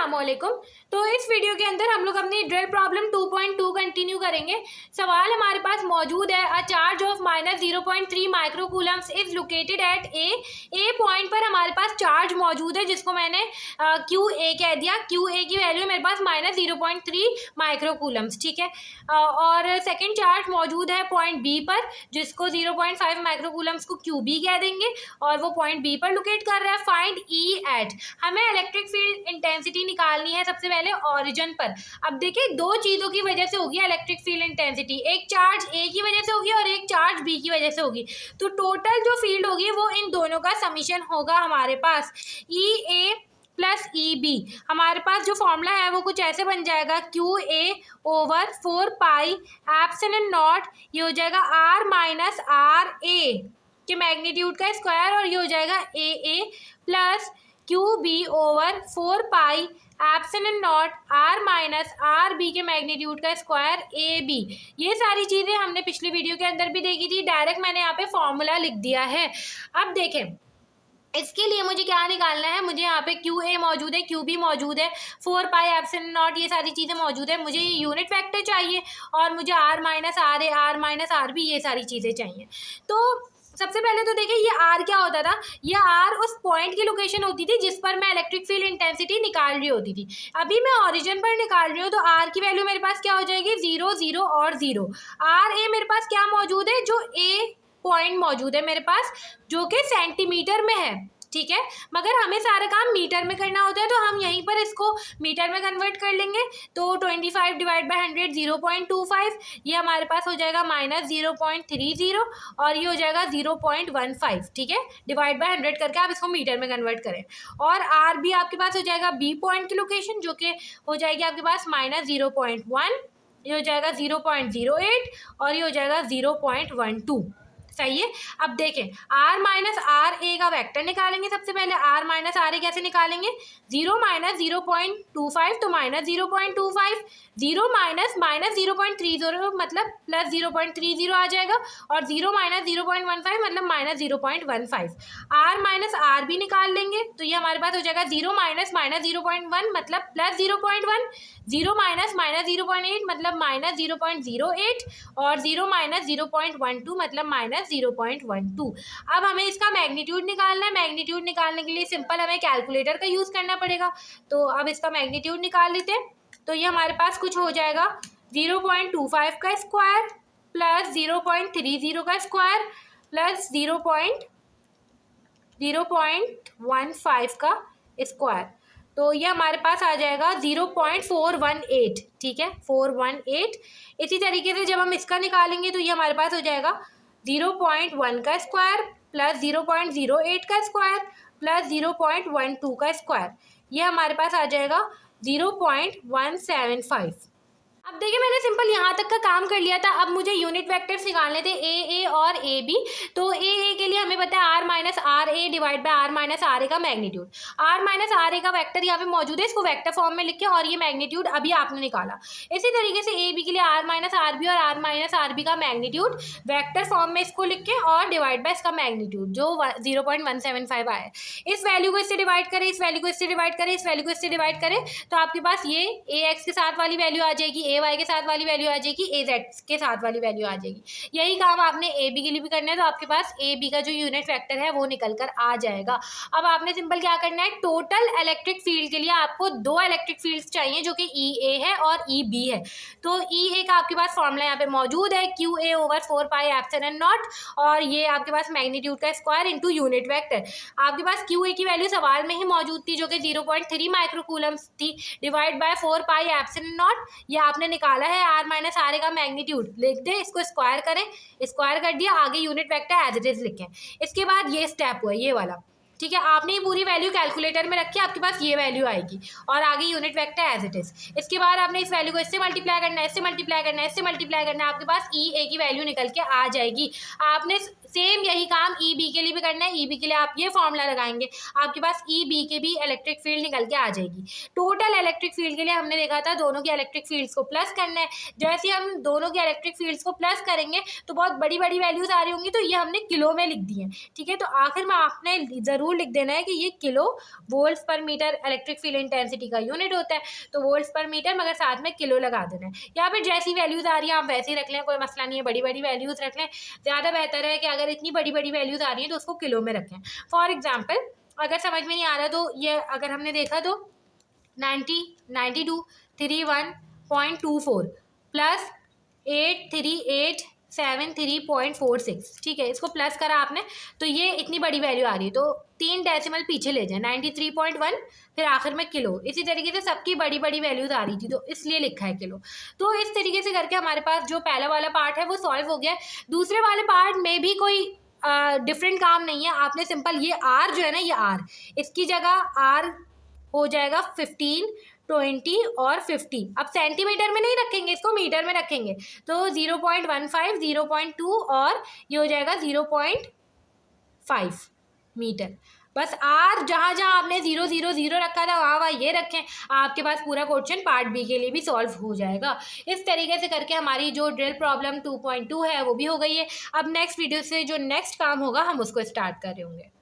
अस्सलामुअलैकुम। तो इस वीडियो के अंदर हम लोग अपनी ड्रिल प्रॉब्लम 2.2 कंटिन्यू करेंगे। सवाल हमारे पास मौजूद है, a charge of -0.3 microcoulombs is located at a point पर हमारे पास चार्ज मौजूद है जिसको मैंने क्यू ए कह दिया। क्यू ए की वैल्यू मेरे पास -0.3 माइक्रोकूलम्स, ठीक है। और सेकेंड चार्ज मौजूद है पॉइंट बी पर जिसको 0.5 माइक्रोकूलम्स को क्यू बी कह देंगे और वो पॉइंट बी पर लोकेट कर रहा है। फाइंड ई एट, हमें इलेक्ट्रिक फील्ड इंटेंसिटी निकालनी है सबसे पहले ओरिजिन पर। अब देखिए दो चीज़ों की वजह से होगी इलेक्ट्रिक फील्ड इंटेंसिटी, एक चार्ज ए की वजह से होगी और एक चार्ज बी की वजह से होगी। तो टोटल जो फील्ड होगी वो इन दोनों का समीशन होगा हमारे पास ई ए प्लस ई बी। हमारे पास जो फॉर्मूला है वो कुछ ऐसे बन जाएगा, Q A over 4 pi epsilon not, ये हो जाएगा आर माइनस आर ए के मैग्नीट्यूड का स्क्वायर और ये हो जाएगा A plus Q B over 4 pi epsilon naught R minus R B के मैग्नीट्यूड का स्क्वायर ए बी। ये सारी चीज़ें हमने पिछली वीडियो के अंदर भी देखी थी, डायरेक्ट मैंने यहाँ पे फॉर्मूला लिख दिया है। अब देखें इसके लिए मुझे क्या निकालना है, मुझे यहाँ पे क्यू ए मौजूद है, क्यू बी मौजूद है, 4 पाई एप्सिलॉन नॉट, ये सारी चीज़ें मौजूद है। मुझे ये यूनिट वेक्टर चाहिए और मुझे R minus R A, R minus R B, ये सारी चीज़ें चाहिए। तो सबसे पहले तो देखिए ये आर क्या होता था, ये आर उस पॉइंट की लोकेशन होती थी जिस पर मैं इलेक्ट्रिक फील्ड इंटेंसिटी निकाल रही होती थी। अभी मैं ओरिजिन पर निकाल रही हूँ तो आर की वैल्यू मेरे पास क्या हो जाएगी, 0 0 और 0। आर ए मेरे पास क्या मौजूद है, जो ए पॉइंट मौजूद है मेरे पास जो कि सेंटीमीटर में है, ठीक है। मगर हमें सारा काम मीटर में करना होता है तो हम यहीं पर इसको मीटर में कन्वर्ट कर लेंगे। तो 25 डिवाइड बाई 100 0.25, ये हमारे पास हो जाएगा -0.30 और ये हो जाएगा 0.15, ठीक है। डिवाइड बाई 100 करके आप इसको मीटर में कन्वर्ट करें और आर बी आपके पास हो जाएगा बी पॉइंट की लोकेशन जो कि हो जाएगी आपके पास -0.1, ये हो जाएगा 0.08 और ये हो जाएगा 0.12, सही है। अब देखें r माइनस आर ए का वेक्टर निकालेंगे। सबसे पहले r माइनस आर ए कैसे निकालेंगे, 0 माइनस 0.25 तो -0.25, 0 माइनस -0.30 मतलब प्लस 0.30 आ जाएगा और 0 माइनस 0.15 मतलब -0.15। r माइनस आर बी निकाल लेंगे तो ये हमारे पास हो जाएगा 0 माइनस -0.1 मतलब प्लस 0.1, 0 माइनस -0.8 मतलब -0.08 और 0 माइनस 0.12 मतलब -0.12। अब हमें इसका मैग्नीट्यूड निकालना है। मैग्नीट्यूड निकालने के लिए सिंपल हमें कैलकुलेटर का यूज़ करना पड़ेगा। तो अब इसका मैग्नीट्यूड निकाल लेते हैं। तो ये हमारे पास कुछ हो जाएगा 0.25 का स्क्वायर प्लस 0.30 का स्क्वायर प्लस 0.15 का स्क्वायर, तो ये हमारे पास आ जाएगा 0.418, ठीक है, 418। इसी तरीके से जब हम इसका निकालेंगे तो ये हमारे पास हो जाएगा 0.1 का स्क्वायर प्लस 0.08 का स्क्वायर प्लस 0.12 का स्क्वायर, ये हमारे पास आ जाएगा 0.175। अब देखिए मैंने सिंपल यहाँ तक का काम कर लिया था। अब मुझे यूनिट वेक्टर्स निकालने थे ए और ए बी। तो ए के लिए हमें पता है R minus R A divide by R minus R A का magnitude. R minus R A का वेक्टर यहाँ पे मौजूद है, इसको वेक्टर फॉर्म में लिख के और ये मैग्नीट्यूड अभी आपने निकाला। इसी तरीके से ए बी के लिए आर माइनस आर बी और आर माइनस आर बी का मैग्नीट्यूड वेक्टर फॉर्म में इसको लिख के और डिवाइड बाय इसका मैग्नीट्यूड जो 0.175 आया है। इस वैल्यू को इससे डिवाइड करें, इस वैल्यू को इससे डिवाइड करें, इस वैल्यू को इससे डिवाइड करें तो आपके पास ये ए एक्स के साथ वाली वैल्यू आ जाएगी, ए वाई के साथ वाली वैल्यू आ जाएगी, ए जेड के साथ वाली वैल्यू आ जाएगी। यही काम आपने ए बी के लिए भी करना है तो आपके पास ए बी का जो यूनिट वेक्टर है वो निकल कर आ जाएगा। अब आपने सिंपल क्या करना है, टोटल इलेक्ट्रिक फील्ड के लिए आपको दो इलेक्ट्रिक फील्ड्स चाहिए जो कि ई ए है और ई बी है। तो ई ए का आपके पास फॉर्मूला यहाँ पे मौजूद है, Q A over 4 pi epsilon not और ये आपके पास मैग्नीट्यूड का स्क्वायर इंटू यूनिट वेक्टर। आपके पास क्यू ए की वैल्यू सवाल में ही मौजूद थी जो कि 0.3 माइक्रोकूलम्स थी, divide by 4 pi epsilon not, ये आपने निकाला है। आर माइनस आर ए का मैग्नीट्यूड लिख दे, इसको स्क्वायर करें, स्क्वायर कर दिया, आगे unit vector as it is लिखें। इसके बाद ये स्टेप हुआ ये वाला, ठीक है। आपने ये पूरी वैल्यू कैलकुलेटर में रखी, आपके पास ये वैल्यू आएगी और आगे unit vector as it is. इसके बाद आपने इस वैल्यू को इससे मल्टीप्लाई करना है, इससे मल्टीप्लाई करना है, इससे मल्टीप्लाई करना है, आपके पास ई ए की वैल्यू निकल के आ जाएगी। आपने सेम यही काम ई बी के लिए भी करना है। ई बी के लिए आप ये फॉर्मूला लगाएंगे, आपके पास ई बी के भी इलेक्ट्रिक फील्ड निकल के आ जाएगी। टोटल इलेक्ट्रिक फील्ड के लिए हमने देखा था दोनों की इलेक्ट्रिक फील्ड्स को प्लस करना है। जैसे हम दोनों की इलेक्ट्रिक फील्ड्स को प्लस करेंगे तो बहुत बड़ी बड़ी वैल्यूज आ रही होंगी, तो ये हमने किलो में लिख दी है, ठीक है। तो आखिर में आपने ज़रूर ज़रूर लिख देना है कि ये किलो वोल्ट्स पर मीटर इलेक्ट्रिक फील्ड इंटेंसिटी का यूनिट होता है, तो वोल्ट्स पर मीटर मगर साथ में किलो लगा देना है। या फिर जैसी वैल्यूज़ आ रही है आप वैसे ही रख लें, कोई मसला नहीं है, बड़ी बड़ी वैल्यूज़ रख लें। ज़्यादा बेहतर है कि अगर इतनी बड़ी बड़ी वैल्यूज़ आ रही हैं तो उसको किलो में रखें। फॉर एग्जाम्पल अगर समझ में नहीं आ रहा तो ये अगर हमने देखा तो 92.31.24 प्लस 8387.46, ठीक है, इसको प्लस करा आपने तो ये इतनी बड़ी वैल्यू आ रही है, तो 3 डेसिमल पीछे ले जाए, 93.1 फिर आखिर में किलो। इसी तरीके से सबकी बड़ी बड़ी वैल्यूज आ रही थी तो इसलिए लिखा है किलो। तो इस तरीके से करके हमारे पास जो पहला वाला पार्ट है वो सॉल्व हो गया है। दूसरे वाले पार्ट में भी कोई डिफरेंट काम नहीं है, आपने सिंपल ये आर जो है ना, ये आर, इसकी जगह आर हो जाएगा 15, 20 और 50। अब सेंटीमीटर में नहीं रखेंगे, इसको मीटर में रखेंगे, तो 0.15, 0.2 और ये हो जाएगा 0.5 मीटर। बस आर जहाँ जहाँ आपने 000 रखा था वहाँ वहाँ ये रखें, आपके पास पूरा क्वेश्चन पार्ट बी के लिए भी सॉल्व हो जाएगा। इस तरीके से करके हमारी जो ड्रिल प्रॉब्लम 2.2 है वो भी हो गई है। अब नेक्स्ट वीडियो से जो नेक्स्ट काम होगा हम उसको स्टार्ट कर रहे होंगे।